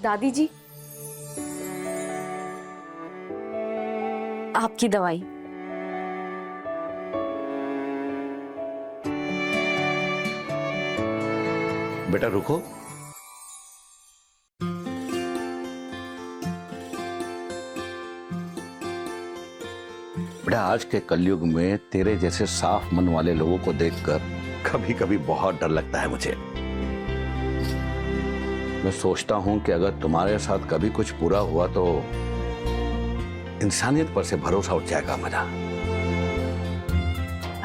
दादी जी, आपकी दवाई। बेटा रुको। बेटा आज के कलयुग में तेरे जैसे साफ मन वाले लोगों को देखकर कभी कभी बहुत डर लगता है मुझे। मैं सोचता हूं कि अगर तुम्हारे साथ कभी कुछ बुरा हुआ तो इंसानियत पर से भरोसा उठ जाएगा मेरा।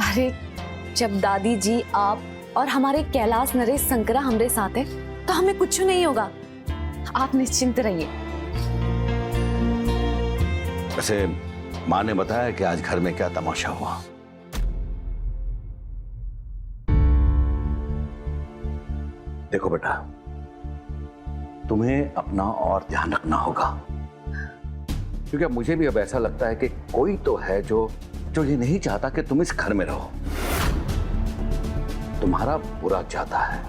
अरे जब दादी जी, आप और हमारे कैलाश नरेश शंकरा हमारे साथ है तो हमें कुछ नहीं होगा। आप निश्चिंत रहिए। वैसे माँ ने बताया कि आज घर में क्या तमाशा हुआ। देखो बेटा, तुम्हें अपना और ध्यान रखना होगा, क्योंकि मुझे भी अब ऐसा लगता है कि कोई तो है जो ये नहीं चाहता कि तुम इस घर में रहो, तुम्हारा बुरा चाहता है।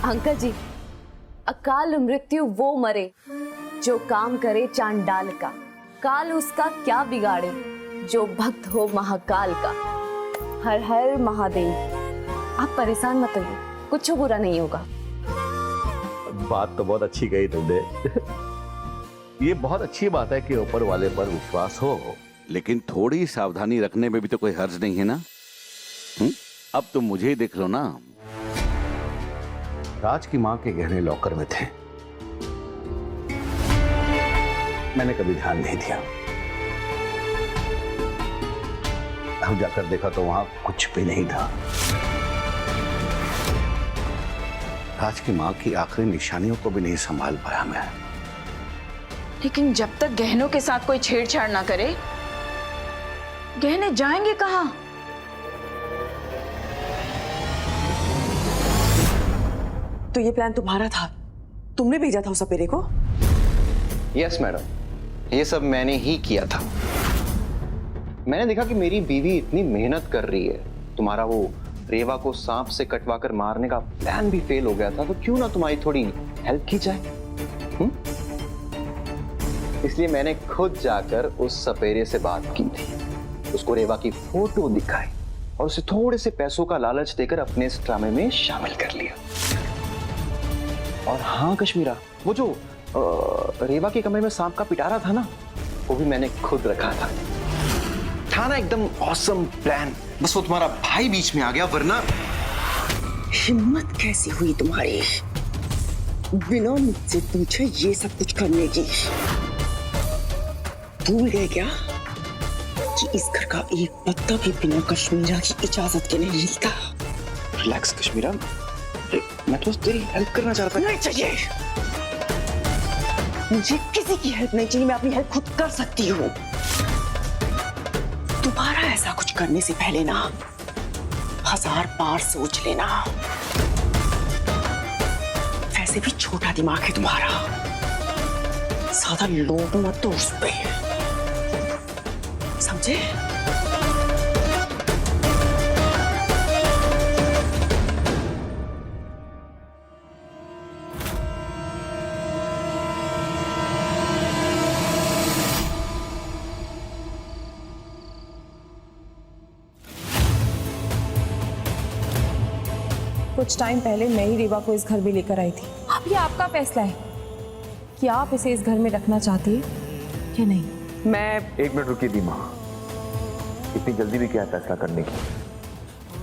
अंकल जी, अकाल मृत्यु वो मरे जो काम करे चांडाल का, काल उसका क्या बिगाड़े जो भक्त हो महाकाल का। हर हर महादेव। आप परेशान मत होइए, कुछ बुरा नहीं होगा। बात तो बहुत अच्छी कही तुमने। ये बहुत अच्छी बात है कि ऊपर वाले पर विश्वास हो, लेकिन थोड़ी सावधानी रखने में भी तो कोई हर्ज नहीं है ना। अब तुम मुझे ही देख लो ना। राज की मां के गहने लॉकर में थे, मैंने कभी ध्यान नहीं दिया। अब जाकर देखा तो वहां कुछ भी नहीं था। राज की मां की आखिरी निशानियों को भी नहीं संभाल पाया मैं। लेकिन जब तक गहनों के साथ कोई छेड़छाड़ ना करे, गहने जाएंगे कहां? तो ये प्लान तुम्हारा था? तुमने भेजा था उस सपेरे को? यस मैडम, ये सब मैंने ही किया था। मैंने देखा कि मेरी बीवी इतनी मेहनत कर रही है, तुम्हारा वो रेवा को सांप से कटवाकर मारने का प्लान भी फेल हो गया था, तो क्यों ना तुम्हारी थोड़ी हेल्प की जाए। इसलिए मैंने खुद जाकर उस सपेरे से बात की थी, उसको रेवा की फोटो दिखाई और उसे थोड़े से पैसों का लालच देकर अपने इस ड्रामे में शामिल कर लिया। और हाँ कश्मीरा, वो जो रेवा के कमरे में सांप का पिटारा था ना, वो भी मैंने खुद रखा था ना एकदम ऑसम प्लान। बस वो तुम्हारा भाई बीच में आ गया, वरना हिम्मत कैसी हुई तुम्हारी बिना मुझसे पूछे ये सब कुछ करने की? भूल गए क्या कि इस घर का एक पत्ता भी बिना कश्मीरा की इजाजत के नहीं हिलता? रिलैक्स कश्मीरा, मैं तो तेरी हेल्प करना चाहता था। नहीं चाहिए, मुझे किसी की हेल्प नहीं चाहिए, मैं अपनी हेल्प खुद कर सकती हूँ। दोबारा ऐसा कुछ करने से पहले ना 1000 बार सोच लेना। वैसे भी छोटा दिमाग है तुम्हारा, ज्यादा लोभ मत दो उस पे, समझे? कुछ टाइम पहले मैं ही रेवा को इस घर में लेकर आई थी। अब ये आपका फैसला है कि आप इसे इस घर में रखना चाहती है या नहीं। मैं एक मिनट रुकी दी माँ, इतनी जल्दी भी क्या फैसला करने की?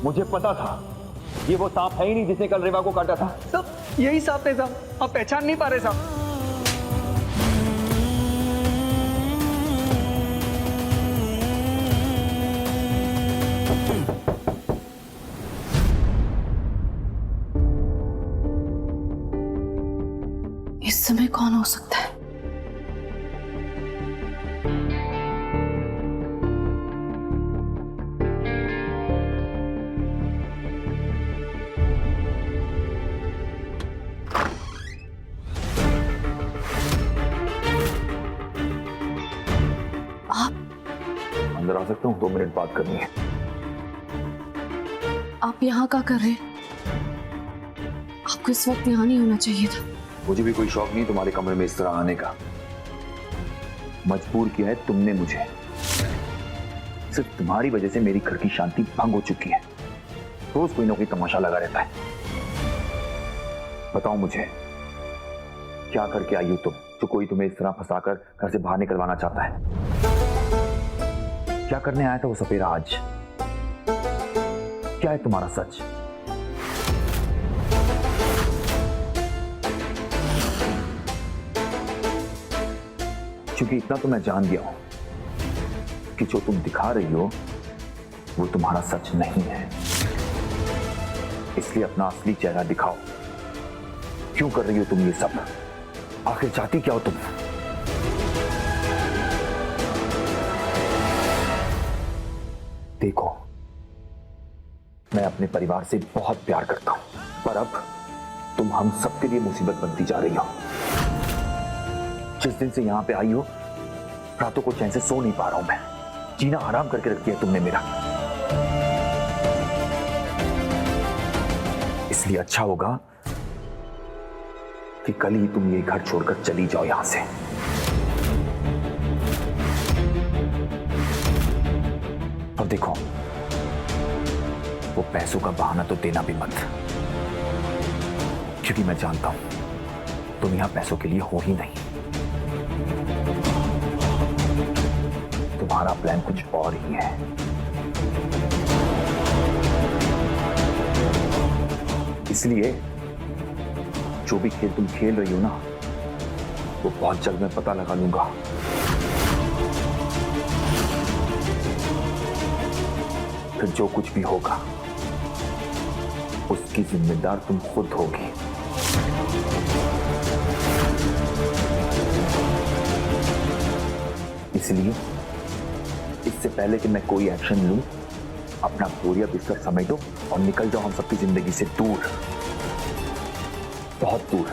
मुझे पता था ये वो सांप है ही नहीं जिसने कल रेवा को काटा था। सब यही सांप है साहब, आप पहचान नहीं पा रहे साहब। इस समय कौन हो सकता है? अंदर आ सकता हूँ? 2 मिनट बात करनी है। आप यहाँ क्या कर रहे हैं? आपको इस वक्त यहाँ नहीं होना चाहिए था। मुझे भी कोई शौक नहीं तुम्हारे कमरे में इस तरह आने का। मजबूर किया है तुमने मुझे। सिर्फ तुम्हारी वजह से मेरी घर की शांति भंग हो चुकी है। रोज कोई ना कोई तमाशा लगा रहता है। बताओ मुझे, क्या करके आई हो तुम जो कोई तुम्हें इस तरह फंसाकर घर से बाहर निकलवाना चाहता है? क्या करने आया था वो सपेरा आज? क्या है तुम्हारा सच? क्योंकि इतना तो मैं जान गया हूं कि जो तुम दिखा रही हो वो तुम्हारा सच नहीं है। इसलिए अपना असली चेहरा दिखाओ। क्यों कर रही हो तुम ये सब? आखिर चाहती क्या हो तुम? देखो, मैं अपने परिवार से बहुत प्यार करता हूं, पर अब तुम हम सबके लिए मुसीबत बनती जा रही हो। जिस दिन से यहां पे आई हो, रातों को चैन से सो नहीं पा रहा हूं मैं। जीना हराम करके रख दिया तुमने मेरा। इसलिए अच्छा होगा कि कल ही तुम ये घर छोड़कर चली जाओ यहां से। और देखो, वो पैसों का बहाना तो देना भी मत, क्योंकि मैं जानता हूं तुम यहां पैसों के लिए हो ही नहीं। तुम्हारा प्लान कुछ और ही है। इसलिए जो भी खेल तुम खेल रही हो ना, वो बहुत जल्द मैं पता लगा लूंगा। फिर जो कुछ भी होगा उसकी जिम्मेदार तुम खुद होगी। इसलिए इससे पहले कि मैं कोई एक्शन लूं, अपना बोरिया बिस्तर समेटो और निकल जाओ हम सबकी जिंदगी से दूर, बहुत दूर।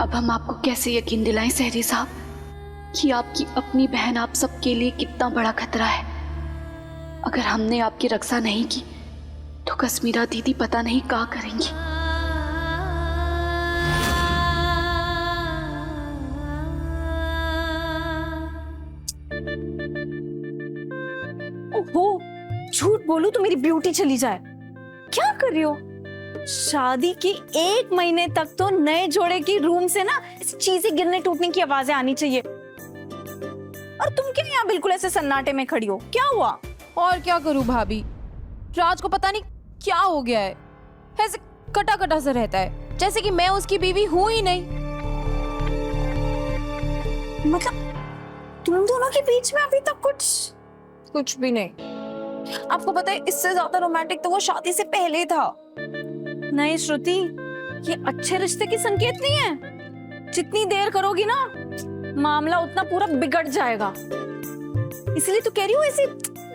अब हम आपको कैसे यकीन दिलाएं सहरी साहब कि आपकी अपनी बहन आप सबके लिए कितना बड़ा खतरा है। अगर हमने आपकी रक्षा नहीं की तो कश्मीरा दीदी पता नहीं क्या करेंगी। ओहो, झूठ बोलूं तो मेरी ब्यूटी चली जाए। क्या कर रही हो? शादी के 1 महीने तक तो नए जोड़े की रूम से ना ऐसी चीजें गिरने टूटने की आवाजें आनी चाहिए। और तुम क्यों यहाँ बिल्कुल ऐसे सन्नाटे में खड़ी हो? क्या हुआ? और क्या करूं भाभी, राज को पता नहीं क्या हो गया है। ऐसे कटा कटा सा रहता है, जैसे कि मैं उसकी बीवी हूं ही नहीं। मतलब तुम दोनों के बीच में अभी तक कुछ भी नहीं। आपको पता है, इससे ज्यादा रोमांटिक तो वो शादी से पहले था। नहीं श्रुति, ये अच्छे रिश्ते की संकेत नहीं है। जितनी देर करोगी ना, मामला उतना पूरा बिगड़ जाएगा। इसलिए तो कह रही हूँ, ऐसे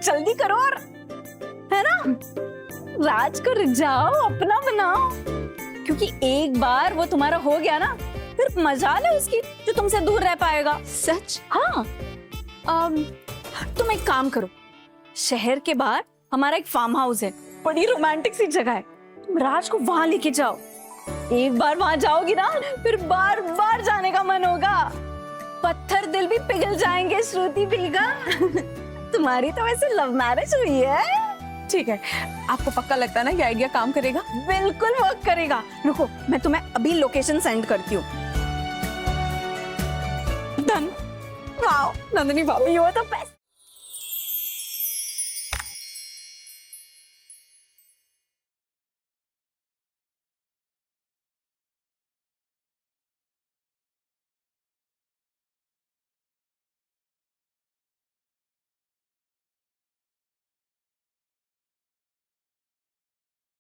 जल्दी करो और, है ना, राज को रिझाओ, अपना बनाओ। क्योंकि एक बार वो तुम्हारा हो गया ना, फिर मजाल है उसकी जो तुमसे दूर रह पाएगा। सच? हाँ। तुम एक काम करो, शहर के बाहर हमारा एक फार्म हाउस है, बड़ी रोमांटिक सी जगह है। तुम राज को वहां लेके जाओ। एक बार वहां जाओगी ना, फिर बार बार जाने का मन होगा। पत्थर दिल भी पिघल जाएंगे श्रुति बेगा। तुम्हारी तो वैसे लव मैरिज हुई है। ठीक है, आपको पक्का लगता है ना ये आइडिया काम करेगा? बिल्कुल वर्क करेगा। रुको, मैं तुम्हें अभी लोकेशन सेंड करती हूँ। डन। वाओ, नंदिनी भाभी, यू आर द बेस्ट।